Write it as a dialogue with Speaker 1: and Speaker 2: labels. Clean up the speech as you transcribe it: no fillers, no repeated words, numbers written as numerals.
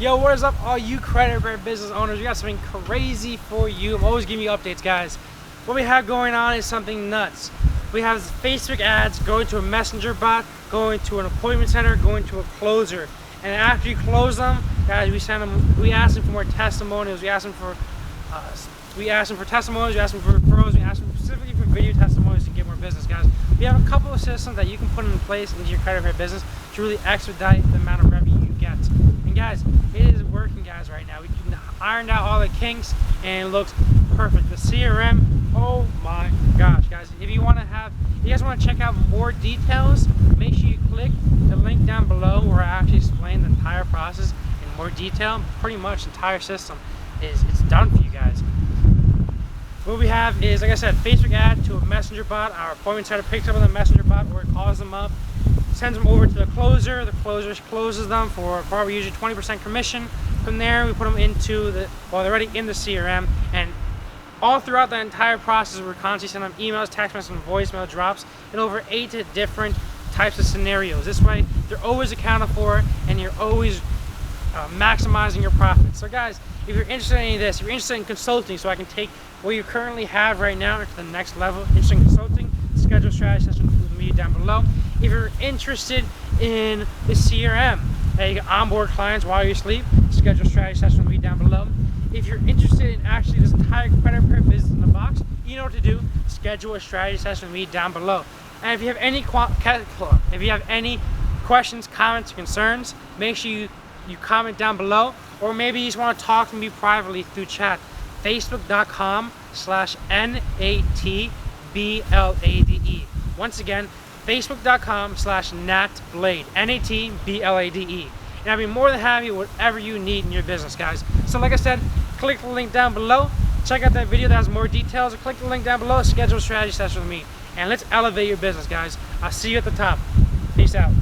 Speaker 1: Yo, what is up, all you credit repair business owners? We got something crazy for you. I'm always giving you updates, guys. What we have going on is something nuts. We have Facebook ads going to a messenger bot, going to an appointment center, going to a closer. And after you close them, guys, we ask them for more testimonials. We ask them for testimonials. We ask them for referrals. We ask them specifically for video testimonials to get more business, guys. We have a couple of systems that you can put in place into your credit repair business to really expedite the amount of revenue you get. And guys, it is working, guys, right now. We can ironed out all the kinks and it looks perfect. The CRM, oh my gosh, guys. If you guys want to check out more details, make sure you click the link down below where I actually explain the entire process in more detail. Pretty much the entire system it's done for you guys. What we have is, like I said, Facebook ad to a messenger bot. Our appointment center picks up on the messenger bot or it calls them up, sends them over to the closer. The closer closes them for probably usually 20% commission. From there, we put them into they're already in the CRM, and all throughout the entire process, we're constantly sending them emails, text messages, and voicemail drops in over 8 different types of scenarios. This way, they're always accounted for, and you're always maximizing your profits. So guys, if you're interested in any of this, if you're interested in consulting, so I can take what you currently have right now into the next level, interested in consulting, schedule a strategy session with me down below. If you're interested in the CRM, you can onboard clients while you sleep, schedule a strategy session with me down below. If you're interested in actually this entire credit repair business in the box, you know what to do. Schedule a strategy session with me down below. And if you have any questions, comments, or concerns, make sure you comment down below, or maybe you just want to talk to me privately through chat. Facebook.com/NATBLADE. Once again, Facebook.com/NatBlade, NATBLADE. And I'll be more than happy with whatever you need in your business, guys. So like I said, click the link down below, check out that video that has more details, or click the link down below, schedule a strategy session with me, and let's elevate your business, guys. I'll see you at the top. Peace out.